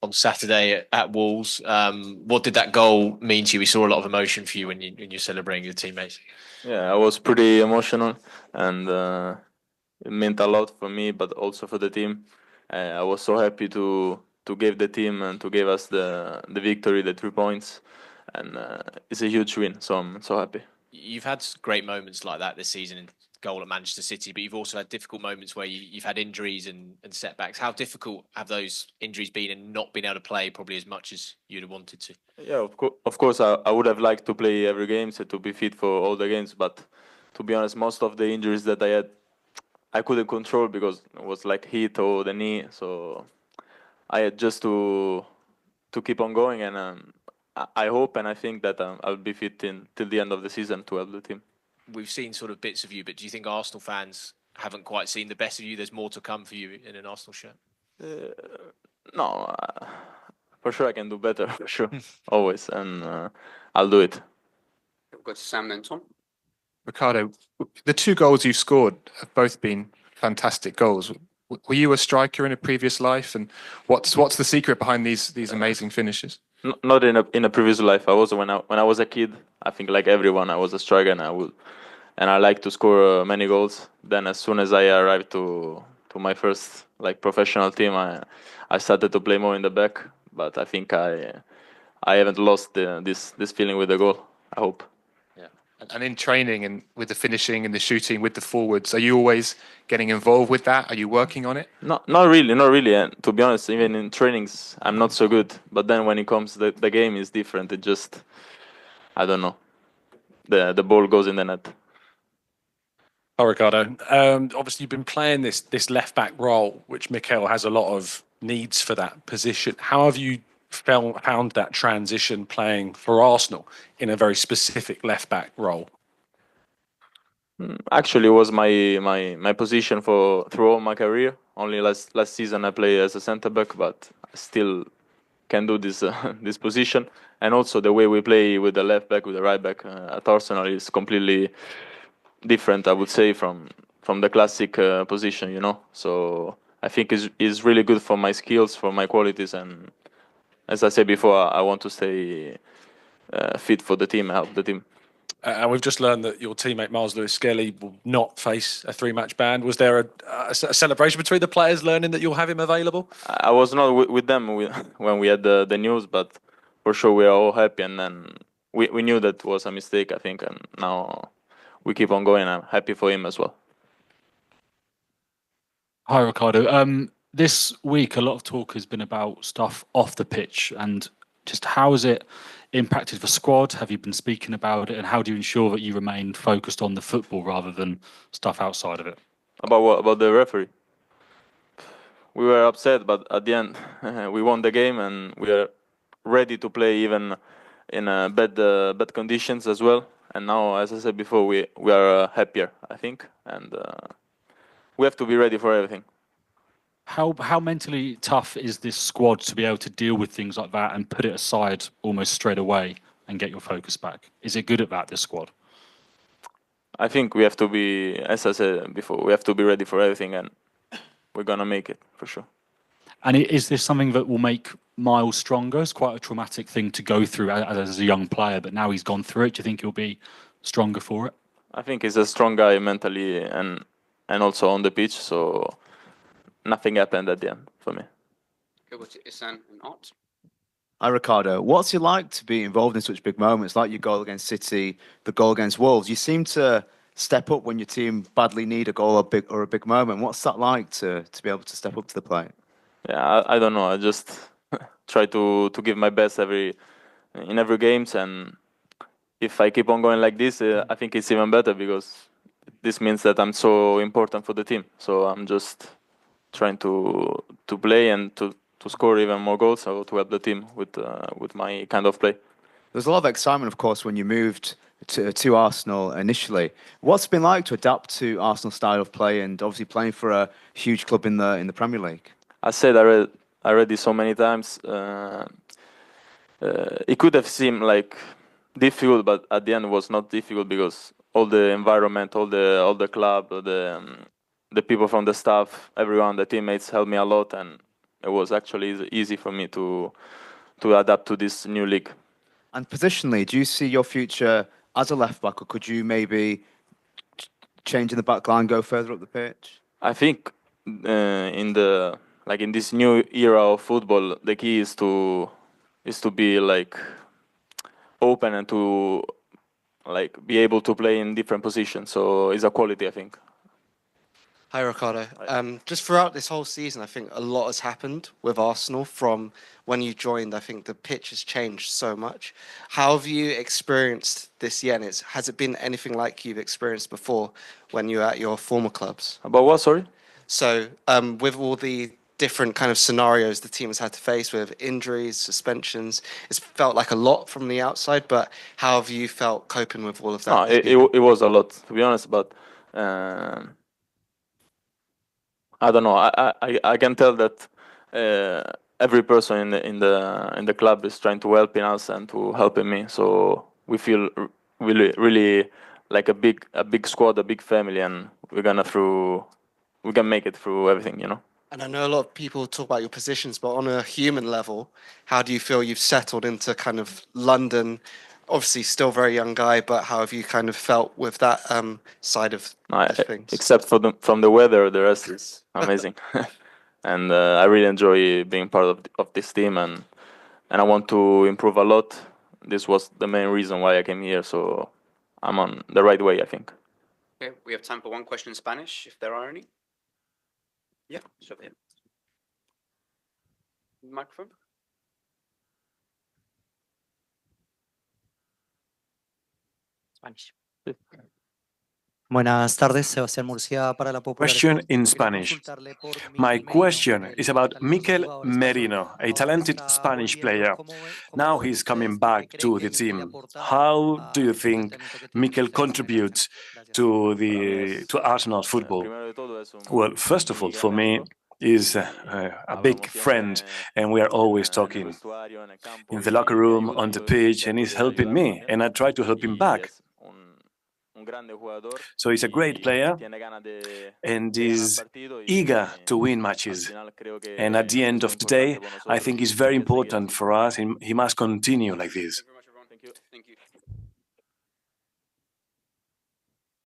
on Saturday at Wolves. What did that goal mean to you? We saw a lot of emotion for you when you're celebrating your teammates. Yeah, I was pretty emotional, and it meant a lot for me, but also for the team. I was so happy to give the team and to give us the victory, the 3 points, and it's a huge win. So I'm so happy. You've had great moments like that this season in goal at Manchester City, but you've also had difficult moments where you've had injuries and setbacks. How difficult have those injuries been and not being able to play probably as much as you'd have wanted to? Yeah, of course, I would have liked to play every game, so to be fit for all the games. But to be honest, most of the injuries that I had, I couldn't control because it was like hit or the knee. So I had just to keep on going, and I hope and I think that I'll be fit till the end of the season to help the team. We've seen sort of bits of you, but do you think Arsenal fans haven't quite seen the best of you? There's more to come for you in an Arsenal shirt. Uh, no, for sure I can do better, for sure, always, and I'll do it. We'll go to Sam then, Tom. Riccardo, the 2 goals you've scored have both been fantastic goals. Were you a striker in a previous life, and what's the secret behind these amazing finishes? Not in a previous life. I was when I was a kid. I think like everyone, I was a striker, and I like to score many goals. Then as soon as I arrived to my first like professional team, I started to play more in the back. But I think I haven't lost this feeling with the goal. I hope. And in training and with the finishing and the shooting with the forwards, are you always getting involved with that? Are you working on it? Not really, not really. And to be honest, even in trainings, I'm not so good. But then when it comes, the game is different. It just, I don't know, the ball goes in the net. Hi, Riccardo. Obviously, you've been playing this left back role, which Mikel has a lot of needs for that position. How have you found that transition playing for Arsenal in a very specific left back role? Actually, it was my position for through all my career. Only last season I played as a centre back, but I still can do this this position. And also the way we play with the left back, with the right back at Arsenal is completely different. I would say from the classic position, you know. So I think is really good for my skills, for my qualities, and as I said before, I want to stay fit for the team, help the team. And we've just learned that your teammate Myles Lewis-skelly will not face a 3-match ban. Was there a celebration between the players learning that you'll have him available? I was not with them when we had the news, but for sure we are all happy, and then we knew that was a mistake, I think, and now we keep on going. I'm happy for him as well. Hi, Riccardo. This week, a lot of talk has been about stuff off the pitch, and just how has it impacted the squad? Have you been speaking about it, and how do you ensure that you remain focused on the football rather than stuff outside of it? About what? About the referee? We were upset, but at the end, we won the game, and we are ready to play even in bad conditions as well. And now, as I said before, we are happier, I think, and we have to be ready for everything. How mentally tough is this squad to be able to deal with things like that and put it aside almost straight away and get your focus back? Is it good at that, this squad? I think we have to be, as I said before, we have to be ready for everything, and we're gonna make it for sure. And is this something that will make Myles stronger? It's quite a traumatic thing to go through as a young player, but now he's gone through it. Do you think he'll be stronger for it? I think he's a strong guy mentally and also on the pitch, so nothing happened at the end for me. Go to Isan and Ott. Hi, Riccardo. What's it like to be involved in such big moments, like your goal against City, the goal against Wolves? You seem to step up when your team badly need a goal or a big moment. What's that like to be able to step up to the plate? Yeah, I don't know. I just try to give my best in every games, and if I keep on going like this, I think it's even better because this means that I'm so important for the team. So I'm just trying to play and to score even more goals, or to help the team with my kind of play. There's a lot of excitement, of course, when you moved to Arsenal initially. What's it been like to adapt to Arsenal's style of play and obviously playing for a huge club in the Premier League? I said I read this so many times. It could have seemed like difficult, but at the end it was not difficult because all the environment, all the club, the people from the staff, everyone, the teammates helped me a lot, and it was actually easy for me to adapt to this new league. And positionally, do you see your future as a left back, or could you maybe change in the back line, go further up the pitch? I think in this new era of football, the key is to be like open and to like be able to play in different positions. So it's a quality, I think. Hi, Riccardo. Just throughout this whole season, I think a lot has happened with Arsenal from when you joined. I think the pitch has changed so much. How have you experienced this year? And has it been anything like you've experienced before when you were at your former clubs? About what? Sorry. So, with all the different kind of scenarios the team has had to face with injuries, suspensions, it's felt like a lot from the outside. But how have you felt coping with all of that? No, it was a lot, to be honest, but I don't know. I can tell that every person in the club is trying to help us and to helping me. So we feel really like a big squad, a big family, and we can make it through everything, you know. And I know a lot of people talk about your positions, but on a human level, how do you feel you've settled into kind of London? Obviously, still very young guy, but how have you kind of felt with that side of things? Except from the weather, the rest is amazing, and I really enjoy being part of this team, and I want to improve a lot. This was the main reason why I came here, so I'm on the right way, I think. Okay, we have time for one question in Spanish, if there are any. Yeah, so there. Microphone. Spanish. Buenas tardes, Sebastián Murcia para la Popular. Question in Spanish. My question is about Mikel Merino, a talented Spanish player. Now he's coming back to the team. How do you think Mikel contributes to Arsenal's football? Well, first of all, for me, is a big friend, and we are always talking in the locker room, on the pitch, and he's helping me, and I try to help him back. So he's a great player and is eager to win matches. And at the end of the day, I think it's very important for us, and he must continue like this. Thank you very much, everyone. Thank you.